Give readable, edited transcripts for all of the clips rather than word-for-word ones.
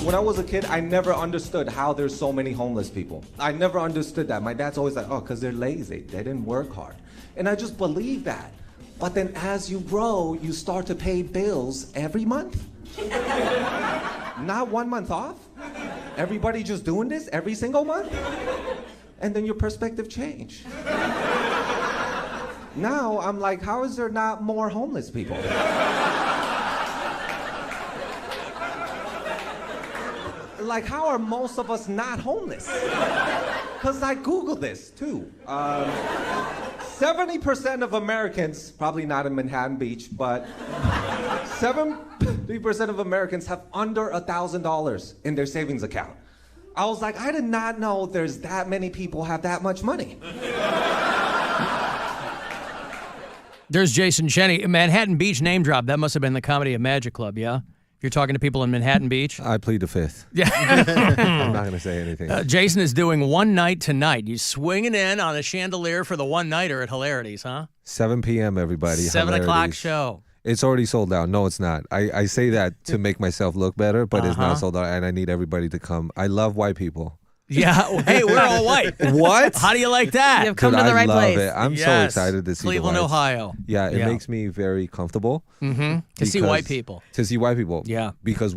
When I was a kid, I never understood how there's so many homeless people. I never understood that. My dad's always like, oh, because they're lazy. They didn't work hard. And I just believe that. But then as you grow, you start to pay bills every month. Not 1 month off. Everybody just doing this every single month. And then your perspective change. Now I'm like, how is there not more homeless people? Like, how are most of us not homeless? Because I Googled this, too. 70% of Americans, probably not in Manhattan Beach, but 70% of Americans have under $1,000 in their savings account. I was like, I did not know there's that many people have that much money. There's Jason Cheny. Manhattan Beach name drop. That must have been the Comedy and Magic Club, yeah? If you're talking to people in Manhattan Beach. I plead the fifth. Yeah. I'm not going to say anything. Jason is doing one night tonight. He's swinging in on a chandelier for the one-nighter at Hilarities, huh? 7 p.m., everybody. 7 o'clock Hilarities. show. It's already sold out. No, it's not. I say that to make myself look better, but it's not sold out, and I need everybody to come. I love white people. Yeah. Hey, we're all white. What? How do you like that? You've come to the right place. It. I'm so excited to see Cleveland, the whites. Ohio. Yeah, it makes me very comfortable. To see white people. To see white people. Yeah. Because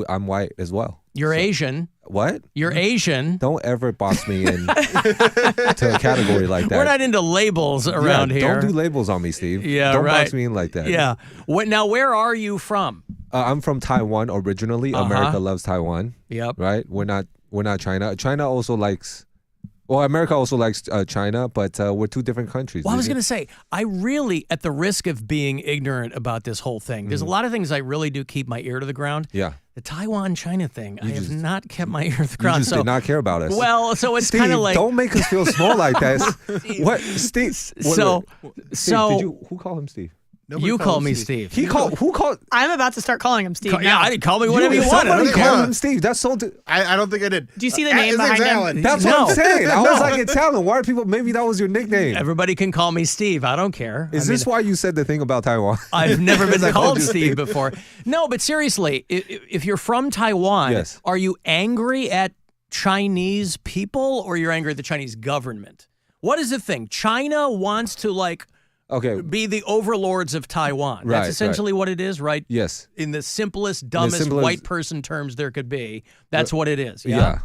I'm white as well. You're Asian. What? You're Asian. Don't ever box me in to a category like that. We're not into labels around here. Don't do labels on me, Steve. Yeah, don't right. box me in like that. Yeah. Now, where are you from? I'm from Taiwan originally. America loves Taiwan. Yep. Right? We're not China. China also likes. Well, America also likes China, but we're two different countries. Well, I was going to say, I really, at the risk of being ignorant about this whole thing, there's a lot of things I really do keep my ear to the ground. Yeah. The Taiwan-China thing, I have not kept my ear to the ground. You just did not care about us. Well, so it's Steve, kind of like... don't make us feel small like that. What, Steve? So, Who called him Steve? Nobody you call me Steve. Who called? I'm about to start calling him Steve. Yeah, I didn't call me whatever you want. Somebody called him Steve. That's so. I don't think I did. Do you see the name behind him? That's what I'm saying. I was like, it's Alan. Why are people? Maybe that was your nickname. Everybody can call me Steve. I don't care. Is this why you said the thing about Taiwan? I've never been called Steve before. No, but seriously, if you're from Taiwan, are you angry at Chinese people or you're angry at the Chinese government? What is the thing? China wants to be the overlords of Taiwan. That's essentially what it is, right? Yes. In the simplest, dumbest white person terms there could be, that's what it is. Yeah.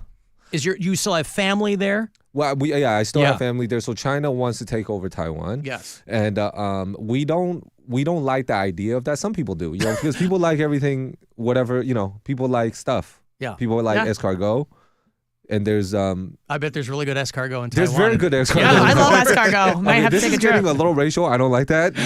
You still have family there? Well, I still have family there. So China wants to take over Taiwan. Yes. And we don't like the idea of that. Some people do, because people like everything, whatever, people like stuff. Yeah. People like escargot. And there's I bet there's really good escargot in Taiwan. There's very good escargot. Yeah, I love escargot. Might have to take a trip. This is getting a little racial. I don't like that.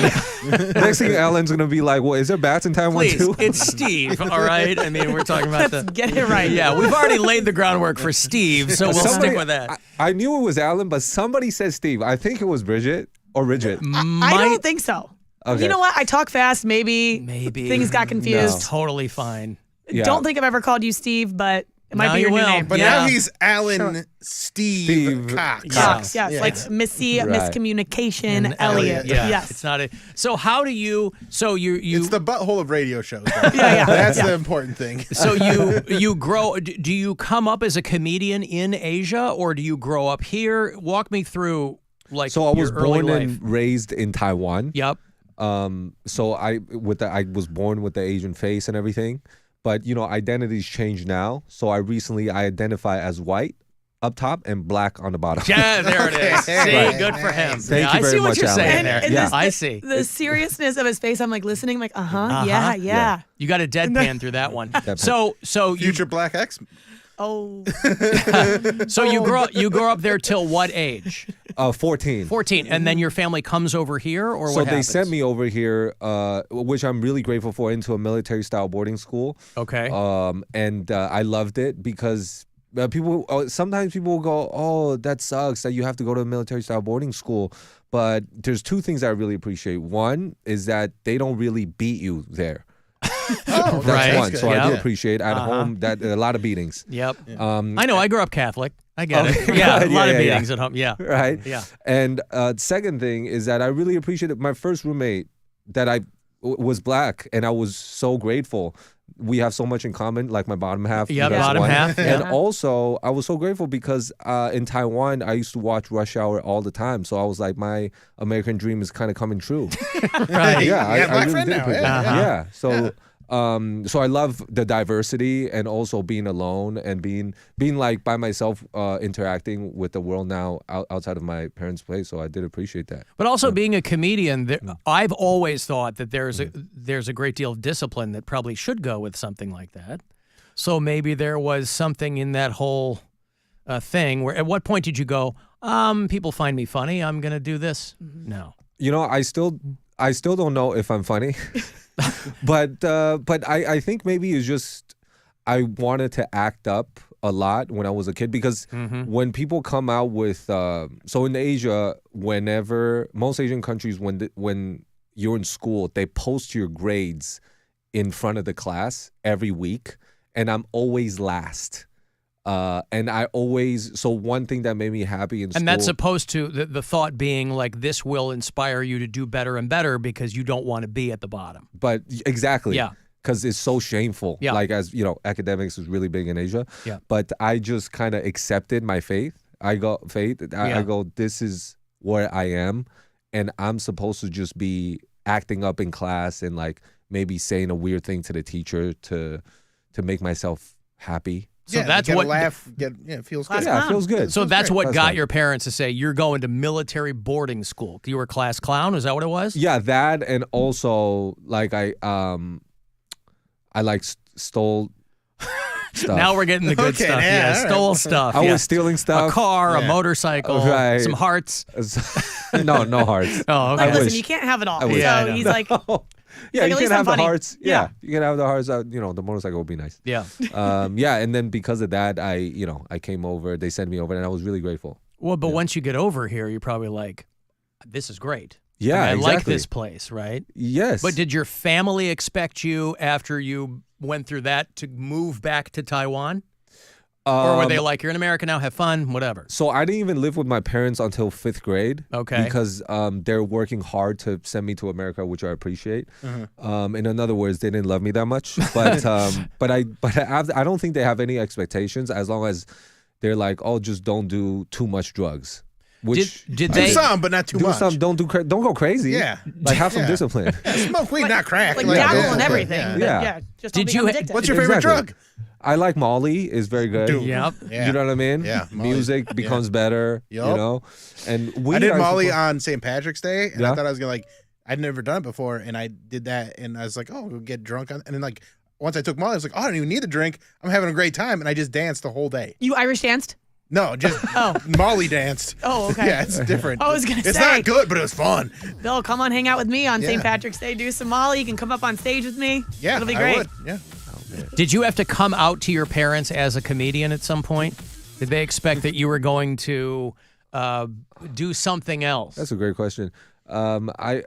Next thing Alan's gonna be like, well, is there bats in Taiwan too? It's Steve, all right? I mean, we're talking about Let's get it right. Yeah, we've already laid the groundwork for Steve, so we'll stick with that. I knew it was Alan, but somebody said Steve. I think it was Bridget or Bridget. I don't think so. Okay. You know what? I talk fast. Maybe things got confused. It's totally fine. Yeah. Don't think I've ever called you Steve, but it might be your new name. But now he's Alan Steve Cox. Yes. Like Missy, Miscommunication, and Elliot. Yeah. Yes. It's not a. So how do you? So you. It's the butthole of radio shows. Yeah. That's the important thing. So you grow. Do you come up as a comedian in Asia, or do you grow up here? Walk me through So I was born life. and raised in Taiwan. Yep. So I was born with the Asian face and everything. But, identities change now. So I identify as white up top and black on the bottom. Yeah, there it is. See, good for him. Thank you very much, I see what you're saying Alan. there. And I see. The seriousness of his face, I'm like listening, I'm like, yeah. You got a deadpan through that one. So Future Black X. Oh. So you grow up there till what age? 14. 14, and then your family comes over here, or so what they happens? sent me over here, which I'm really grateful for, into a military-style boarding school. Okay. And I loved it because sometimes people will go, oh, that sucks that you have to go to a military-style boarding school. But there's two things I really appreciate. One is that they don't really beat you there. That's right. one. So I do appreciate at home that a lot of beatings. Yep. I know. I grew up Catholic. I get it. Yeah, a lot of beatings at home. Yeah. Right. Yeah. And second thing is that I really appreciated my first roommate that I was black, and I was so grateful. we have so much in common, like my bottom half. Yeah, you guys bottom won. half. Yeah. And also, I was so grateful because in Taiwan, I used to watch Rush Hour all the time. So I was like, my American dream is kind of coming true. Right. Yeah, You got a I black really friend did now, appreciate yeah. it. Yeah. So. So I love the diversity and also being alone and being like by myself, interacting with the world now outside of my parents' place. So I did appreciate that. But also being a comedian, I've always thought that there's a great deal of discipline that probably should go with something like that. So maybe there was something in that whole thing where at what point did you go, people find me funny, I'm going to do this? No. You know, I still don't know if I'm funny. But I think maybe it's just I wanted to act up a lot when I was a kid because when people come out with so in Asia, whenever most Asian countries when you're in school, they post your grades in front of the class every week, and I'm always last. And I always, so one thing that made me happy in school. And that's supposed to, the thought being like, this will inspire you to do better and better because you don't want to be at the bottom. But exactly. Yeah. Because it's so shameful. Yeah. Like, as you know, academics is really big in Asia. Yeah. But I just kind of accepted my faith. I go, this is where I am. And I'm supposed to just be acting up in class and like maybe saying a weird thing to the teacher to make myself happy. So yeah, that's get what a laugh. It feels good. Yeah, it feels good. So that's great. what That's got fine. your parents to say you're going to military boarding school. You were a class clown. Is that what it was? Yeah, that and also like I like stole stuff. Now we're getting the good Okay, stuff. yeah, Yeah, all right. stole stuff. I yeah. was stealing stuff. A car, a Yeah. motorcycle, Right. some hearts. No hearts. Oh, okay. Like, listen, wish. you can't have it all. I wish. So Yeah, I know. he's like, Yeah, like, you at can least I'm have the funny. hearts. Yeah. Yeah, you can have the hearts. You know, the motorcycle would be nice. Yeah. Yeah, and then because of that, I came over. They sent me over, and I was really grateful. Well, but once you get over here, you're probably like, this is great. Yeah, I like exactly. this place, right? Yes. But did your family expect you after you went through that to move back to Taiwan? Or were they like, you're in America now, have fun, whatever? So I didn't even live with my parents until 5th grade. Okay. Because they're working hard to send me to America, which I appreciate. In other words, they didn't love me that much. But I don't think they have any expectations as long as they're like, oh, just don't do too much drugs. Which Did Do they? some, but not too do much. some, don't go crazy. Yeah. Like have some Yeah. discipline. Smoke weed, not crack. like Like, dabble yeah. in everything. Yeah. but Yeah. Just Did don't you become ha- addicted. What's your favorite Exactly. drug? I like Molly is very good. Dude. Yep. Yeah. You know what I mean? Yeah, Molly. Music becomes better. Yup. You know? And weed, I did Molly suppose- on St. Patrick's Day, and Yeah. I thought I was gonna like. I'd never done it before, and I did that, and I was like, "Oh, we'll get drunk." And then like once I took Molly, I was like, "Oh, I don't even need a drink. I'm having a great time," and I just danced the whole day. You Irish danced? No, just Molly danced. Oh, okay. Yeah, it's different. I was gonna it's say. not good, but it was fun. Bill, come on, hang out with me on Yeah. St. Patrick's Day. Do some Molly. You can come up on stage with me. Yeah, It'll be I great. would. Yeah. Did you have to come out to your parents as a comedian at some point? Did they expect that you were going to do something else? That's a great question. I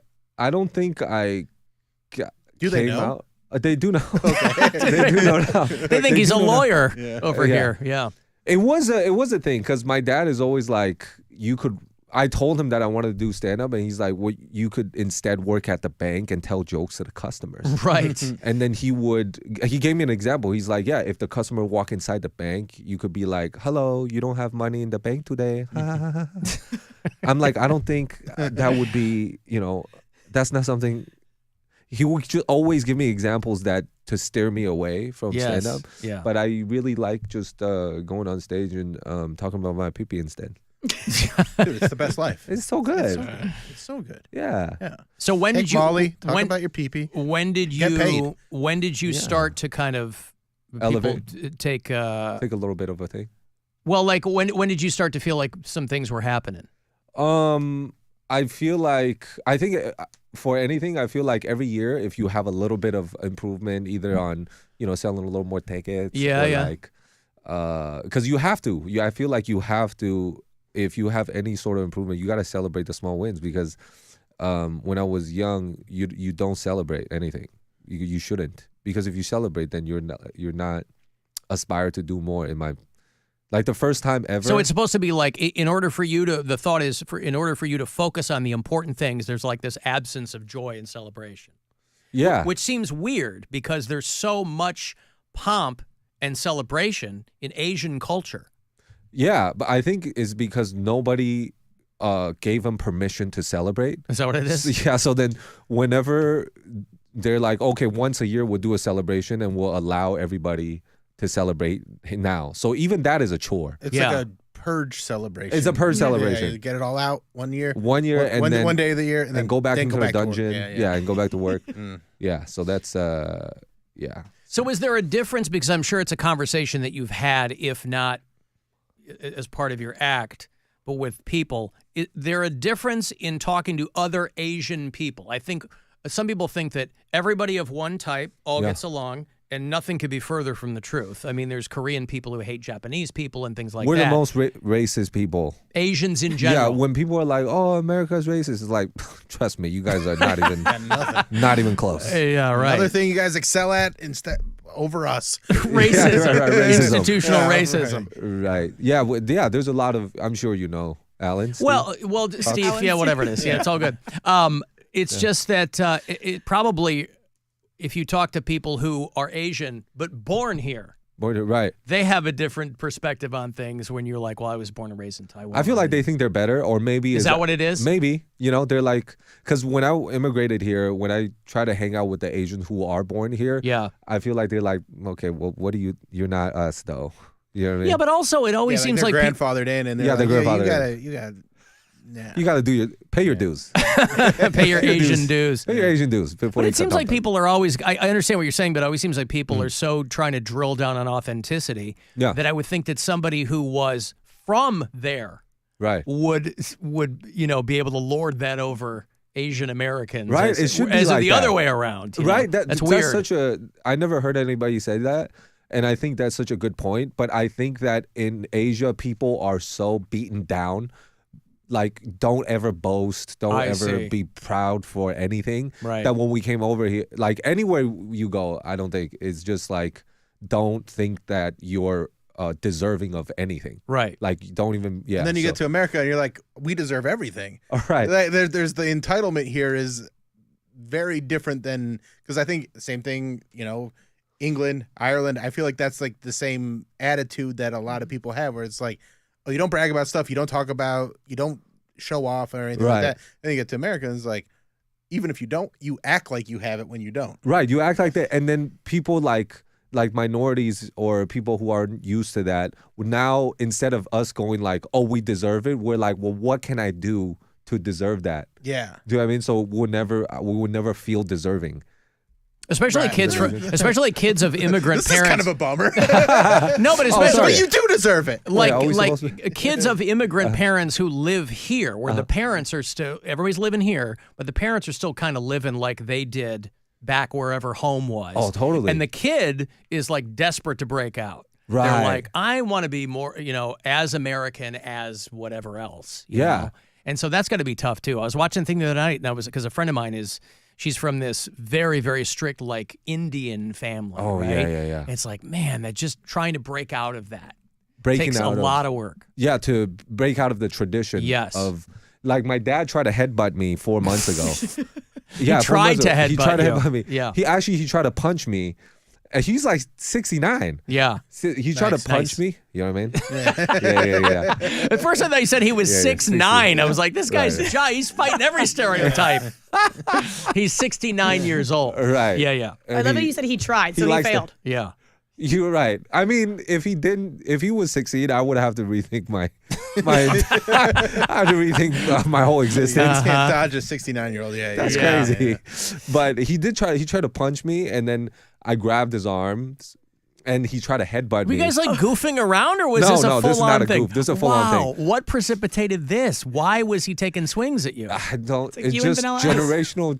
don't think I Do they came know? out. They do know. They do know now. They think he's a lawyer over Yeah. here. Yeah. It was a thing because my dad is always like, you could. I told him that I wanted to do stand up, and he's like, well, you could instead work at the bank and tell jokes to the customers. Right. And then he gave me an example. He's like, yeah, if the customer walk inside the bank, you could be like, hello, you don't have money in the bank today. I'm like, I don't think that would be, that's not something. He would just always give me examples to steer me away from Yes. stand up. Yeah. But I really like just going on stage and talking about my pee-pee instead. Dude, it's the best life. It's so good. It's so good. Yeah. Yeah. So when Take did you Molly, talk when, about your pee-pee. when did Get paid. you when did you start to kind of Elevate. people take Take a little bit of a thing. well, like when did you start to feel like some things were happening? I feel like for anything, I feel like every year if you have a little bit of improvement, either on selling a little more tickets, Yeah, or yeah. like because you have to. I feel like you have to. If you have any sort of improvement, you got to celebrate the small wins because when I was young, you don't celebrate anything. You shouldn't, because if you celebrate, then you're not aspire to do more. Like the first time ever. So it's supposed to be like in order for you to focus on the important things, there's like this absence of joy and celebration. Yeah. Which seems weird because there's so much pomp and celebration in Asian culture. Yeah, but I think it's because nobody gave them permission to celebrate. Is that what it is? Yeah, so then whenever they're like, okay, once a year we'll do a celebration and we'll allow everybody to celebrate now. So even that is a chore. It's like a purge celebration. It's a purge celebration. Yeah, you get it all out one year. One year and then one day of the year, and then go back into go the back to work. dungeon. Yeah, And go back to work. Yeah, so that's yeah. So is there a difference? Because I'm sure it's a conversation that you've had, if not as part of your act, but with people. Is there a difference in talking to other Asian people? I think some people think that everybody of one type all gets along, and nothing could be further from the truth. I mean, there's Korean people who hate Japanese people and things like We're that. the most racist people. Asians in general. Yeah, when people are like, "Oh, America's racist," it's like, trust me, you guys are not even, not even close. Yeah, right. Another thing you guys excel at instead over us. Racism. Yeah, right, racism. Institutional Yeah, racism. Right. Yeah. Yeah. There's a lot of. I'm sure you know, Alan. Steve? Well, Steve. Yeah, whatever it is. Yeah, it's all good. It's just that it probably, if you talk to people who are Asian but born here, Right. they have a different perspective on things when you're like, well, I was born and raised in Taiwan. I feel like they think they're better, or maybe Is that what it is? Maybe, you know, they're like, because when I immigrated here, when I try to hang out with the Asians who are born here, Yeah. I feel like they're like, okay, well, what are you? You're not us, though. You know what I mean? Yeah, but also it always seems they're like grandfathered in, and they're Yeah, like, they're grandfathered in. you gotta. Yeah. You got to pay your dues. pay your Asian dues. Pay your Asian dues before But you it seems cut like them. people are always, I understand what you're saying, but it always seems like people are so trying to drill down on authenticity that I would think that somebody who was from there Right. would be able to lord that over Asian Americans. Right, As, it should be as like the that. other way around. you Right. know? That's weird. such a. I never heard anybody say that, and I think that's such a good point. But I think that in Asia, people are so beaten down. Like, don't ever boast. Don't ever be proud for anything. Right. That when we came over here, like anywhere you go, I don't think it's just like, don't think that you're deserving of anything. Right. Like, don't even. Yeah. And then you get to America, and you're like, we deserve everything. All right. There's the entitlement here is very different than, because I think the same thing, England, Ireland, I feel like that's like the same attitude that a lot of people have, where it's like, oh, you don't brag about stuff, you don't talk about, you don't show off or anything like that. Then you get to America, and it's like, even if you don't, you act like you have it when you don't. Right. You act like that. And then people like minorities or people who aren't used to that, now instead of us going like, oh, we deserve it, we're like, well, what can I do to deserve that? Yeah. Do you know what I mean? So we would never feel deserving. Especially kids of immigrant This parents. is kind of a bummer. No, but especially But you do deserve it. like kids of immigrant parents who live here, where the parents are still, everybody's living here, but the parents are still kind of living like they did back wherever home was. Oh, totally. And the kid is like desperate to break out. Right. They're like, I want to be more, as American as whatever else. you Yeah. know? And so that's got to be tough too. I was watching a thing the other night, and that was because a friend of mine she's from this very, very strict, like, Indian family. Oh, right? yeah. It's like, man, that just trying to break out of that Breaking takes a lot of work. Yeah, to break out of the tradition of, like, my dad tried to headbutt me 4 months ago. Yeah, He tried to headbutt He tried to you. headbutt me. Yeah. He tried to punch me. And he's like 69. Yeah. He tried to punch me. You know what I mean? Yeah. At first, I thought you said he was 6'9". I was like, this guy's he's fighting every stereotype. He's 69 years old. Right. Yeah. I love that you said he tried, so he failed. Yeah. You're right. I mean, if he would succeed, I would have to rethink my my whole existence. You can't dodge a 69-year-old. Yeah, That's crazy. Yeah. But he tried to punch me, and then I grabbed his arms, and he tried to headbutt me. Were you guys like goofing around, or was No, this a no, this is full-on not a thing? goof. This is a full-on thing. What precipitated this? Why was he taking swings at you? I don't. like It's you and just Vanilla Ice. generational.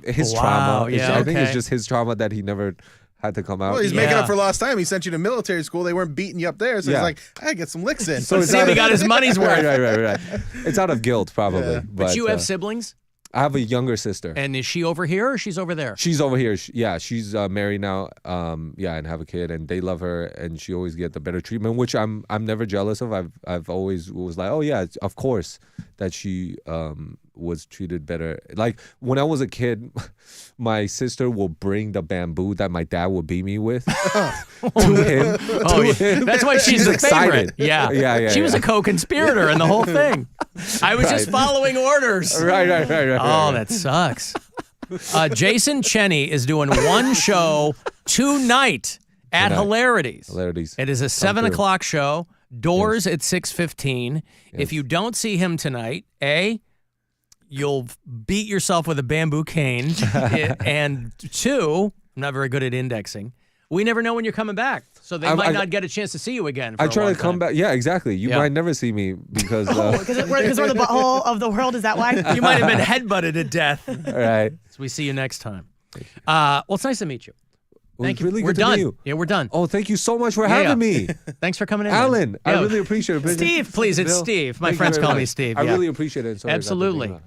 His Wow, trauma. yeah, I think it's okay. just his trauma that he never had to come out. Well, he's making up for lost time. He sent you to military school. They weren't beating you up there, so Yeah. he's like, I get some licks in. So it's See if he got his money's worth. Right. It's out of guilt, probably. Yeah. But you have siblings? I have a younger sister. And is she over here or she's over there? She's over here. She's married now. And have a kid, and they love her, and she always get the better treatment, which I'm never jealous of. I've always was like, oh yeah, of course that she was treated better. Like when I was a kid, my sister will bring the bamboo that my dad would beat me with to him. That's why she's the favorite. Yeah. She was a co-conspirator in the whole thing. I was just following orders. Right. Oh, that sucks. Jason Cheny is doing one show tonight at Hilarities. It is a 7 o'clock show. Doors at 6:15. Yes. If you don't see him tonight, you'll beat yourself with a bamboo cane. And 2, I'm not very good at indexing. We never know when you're coming back, so they might not get a chance to see you again. I try to come back. Yeah, exactly. You might never see me because because we're the butthole of the world. Is that why? You might have been headbutted to death. All right. So we see you next time. Well, it's nice to meet you. Thank you. Really we're good done. To meet you. Yeah, we're done. Oh, thank you so much for having me. Thanks for coming in, Alan. I really appreciate it. Steve, please. It's Bill, Steve. My friends call me Steve. I really appreciate it. Absolutely.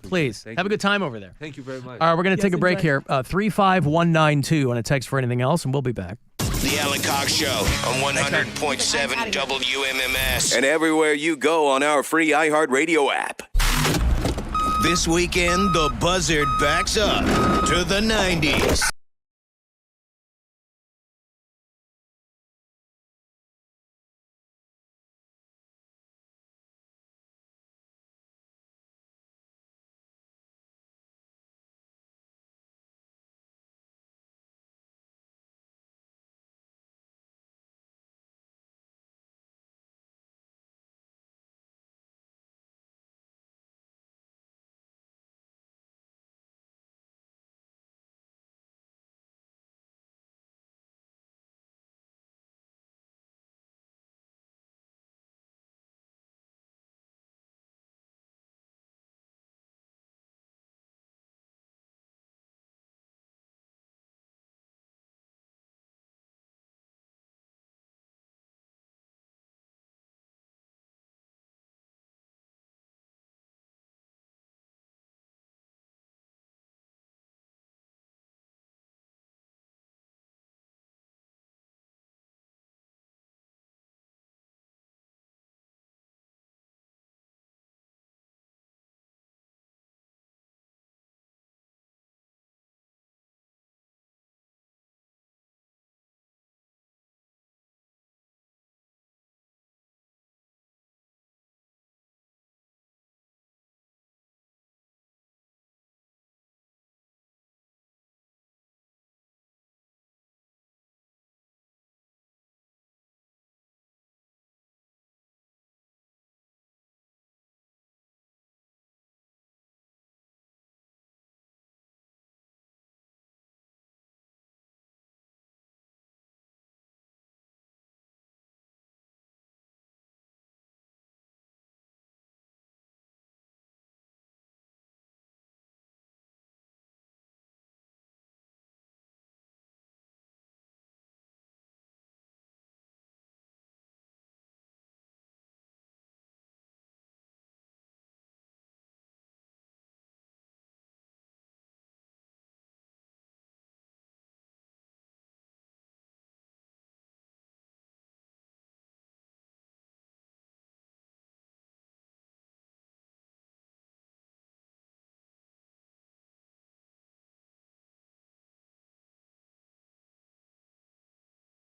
Please. Have a good time over there. Thank you very much. All right, we're going to take a break here. 35192 on a text for anything else, and we'll be back. The Alan Cox Show on 100.7 WMMS and everywhere you go on our free iHeartRadio app. This weekend, the Buzzard backs up to the 90s.